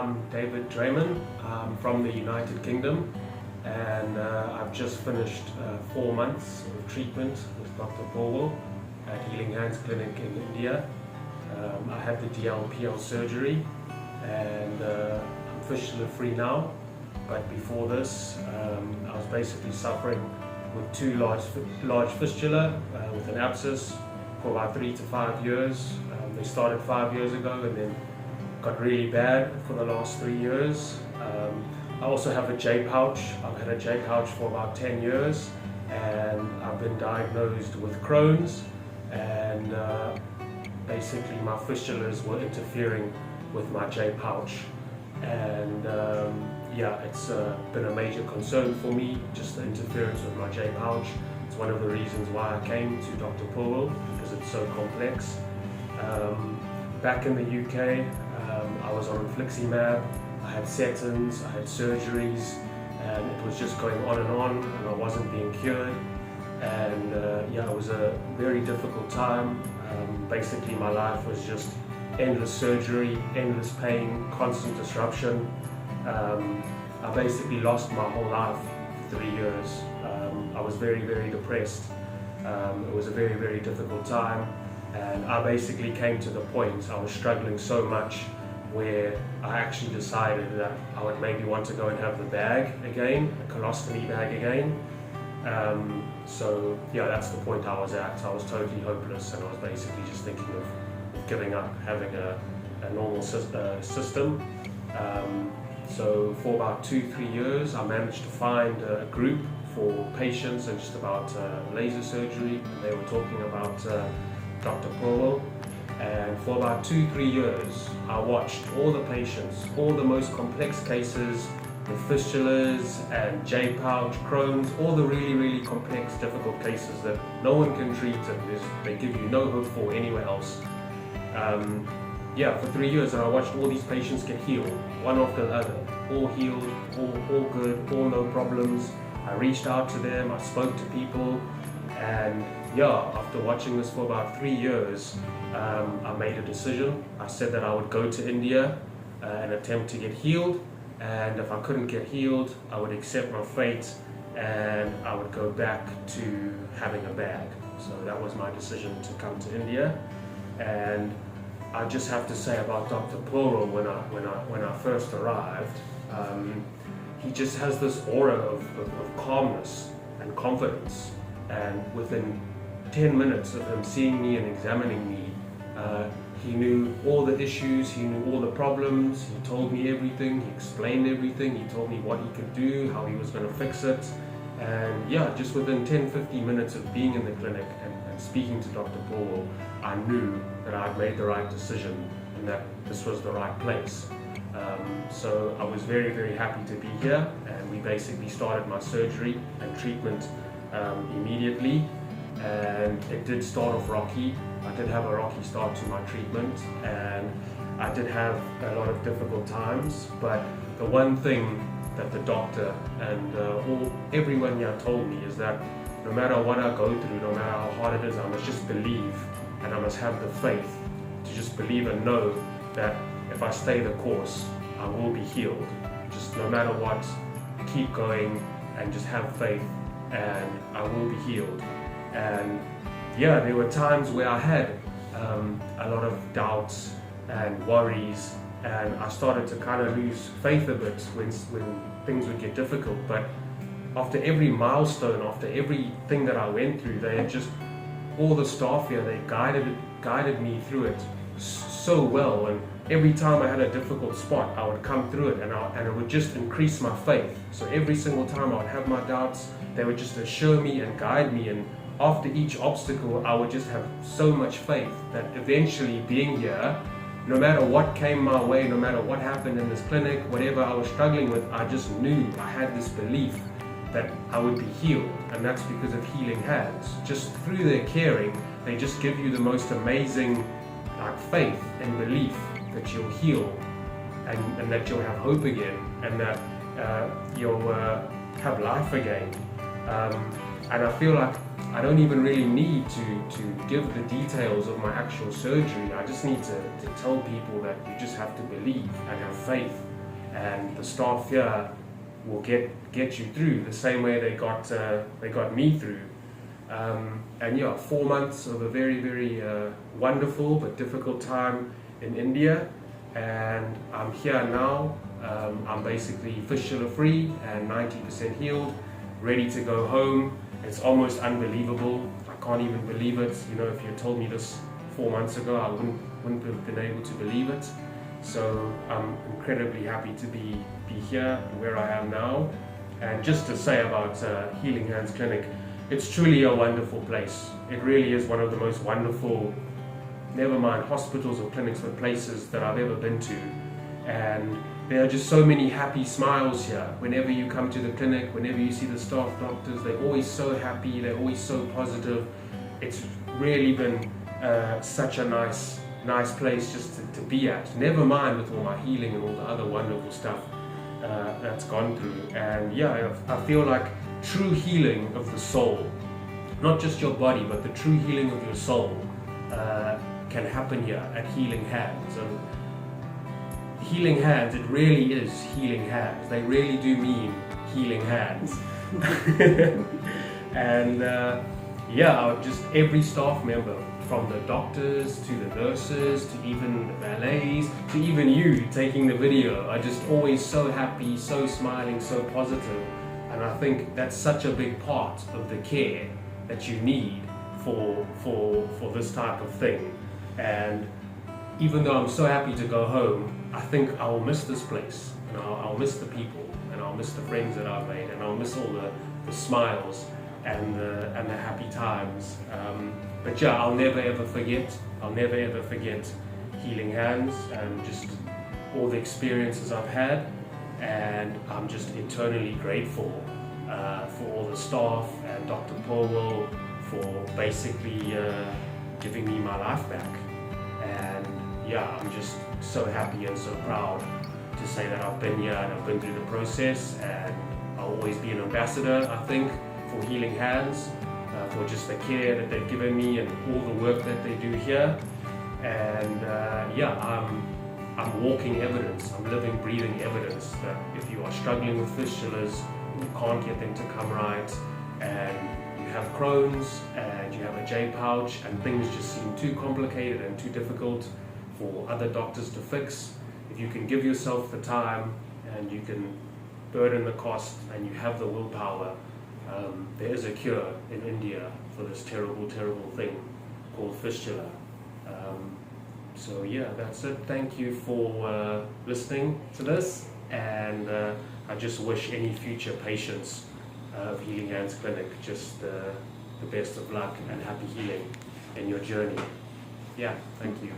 I'm David Drayman. I'm from the United Kingdom, and I've just finished 4 months of treatment with Dr. Paul at Healing Hands Clinic in India. I had the DLPL surgery, and I'm fistula free now. But before this, I was basically suffering with two large fistula with an abscess for about 3 to 5 years. They started 5 years ago and then got really bad for the last 3 years. I also have a J pouch. I've had a J pouch for about 10 years, and I've been diagnosed with Crohn's, and basically my fistulas were interfering with my J pouch, and yeah, it's been a major concern for me, just the interference with my J pouch. It's one of the reasons why I came to Dr. Paul, because it's so complex. Back in the UK, I was on infliximab, I had statins, I had surgeries, and it was just going on, and I wasn't being cured. And yeah, it was a very difficult time. Basically, my life was just endless surgery, endless pain, constant disruption. I basically lost my whole life for 3 years. I was very, very depressed. It was a very, very difficult time. And I basically came to the point, I was struggling so much, where I actually decided that I would maybe want to go and have the bag again, a colostomy bag again. So yeah, that's the point I was at. I was totally hopeless, and I was basically just thinking of giving up, having a normal system. So for about 2-3 years, I managed to find a group for patients and just about laser surgery, and they were talking about Dr. Paul. And for about 2-3 years, I watched all the patients, all the most complex cases with fistulas and J pouch, Crohn's, all the really, really complex, difficult cases that no one can treat, and they give you no hope for anywhere else. Yeah, for 3 years, and I watched all these patients get healed, one after the other, all healed, all good, all no problems. I reached out to them, I spoke to people, and yeah, after watching this for about 3 years, I made a decision. I said that I would go to India and attempt to get healed, and if I couldn't get healed, I would accept my fate and I would go back to having a bag. So that was my decision to come to India. And I just have to say about Dr. Paul, when I first arrived, he just has this aura of calmness and confidence, and within 10 minutes of him seeing me and examining me, he knew all the issues, he knew all the problems, he told me everything, he explained everything, he told me what he could do, how he was going to fix it. And yeah, just within 10-15 minutes of being in the clinic and speaking to Dr. Paul, I knew that I'd made the right decision and that this was the right place. So I was very, very happy to be here, and we basically started my surgery and treatment immediately. And it did start off rocky. I did have a rocky start to my treatment, and I did have a lot of difficult times, but the one thing that the doctor and everyone here told me is that no matter what I go through, no matter how hard it is, I must just believe, and I must have the faith to just believe and know that if I stay the course, I will be healed. Just no matter what, keep going and just have faith, and I will be healed. And yeah, there were times where I had a lot of doubts and worries, and I started to kind of lose faith a bit when things would get difficult. But after every milestone, after everything that I went through, they had just, all the staff here, they guided me through it so well. And every time I had a difficult spot, I would come through it, and it would just increase my faith. So every single time I would have my doubts, they would just assure me and guide me, and after each obstacle, I would just have so much faith that eventually, being here, no matter what came my way, no matter what happened in this clinic, whatever I was struggling with, I just knew, I had this belief that I would be healed. And that's because of Healing Hands. Just through their caring, they just give you the most amazing faith and belief that you'll heal, and that you'll have hope again, and that you'll have life again. And I feel like I don't even really need to give the details of my actual surgery. I just need to tell people that you just have to believe and have faith and the staff here will get you through the same way they got me through. And yeah, 4 months of a very, very wonderful but difficult time in India, and I'm here now. I'm basically fistula free and 90% healed, ready to go home. It's almost unbelievable. I can't even believe it. You know, if you told me this 4 months ago, I wouldn't have been able to believe it. So I'm incredibly happy to be here where I am now. And just to say about Healing Hands Clinic, it's truly a wonderful place. It really is one of the most wonderful, never mind hospitals or clinics, but places that I've ever been to. And there are just so many happy smiles here. Whenever you come to the clinic, whenever you see the staff doctors, they're always so happy, they're always so positive. It's really been such a nice place just to be at. Never mind with all my healing and all the other wonderful stuff that's gone through. And yeah, I feel like true healing of the soul, not just your body, but the true healing of your soul can happen here at Healing Hands. And Healing Hands, it really is Healing Hands. They really do mean healing hands. And yeah, just every staff member, from the doctors to the nurses to even the valets to even you taking the video, are just always so happy, so smiling, so positive. And I think that's such a big part of the care that you need for this type of thing. And even though I'm so happy to go home, I think I'll miss this place, and I'll miss the people, and I'll miss the friends that I've made, and I'll miss all the smiles and the happy times. But yeah, I'll never ever forget Healing Hands and just all the experiences I've had. And I'm just eternally grateful for all the staff and Dr. Powell for basically giving me my life back. And yeah, I'm just so happy and so proud to say that I've been here and I've been through the process, and I'll always be an ambassador, I think, for Healing Hands, for just the care that they've given me and all the work that they do here. And yeah, I'm walking evidence, I'm living, breathing evidence that if you are struggling with fistulas, you can't get them to come right, and you have Crohn's and you have a J pouch and things just seem too complicated and too difficult for other doctors to fix, if you can give yourself the time and you can burden the cost and you have the willpower, there is a cure in India for this terrible, terrible thing called fistula. So yeah, that's it. Thank you for listening to this, and I just wish any future patients of Healing Hands Clinic just the best of luck and happy healing in your journey. Yeah, thank you.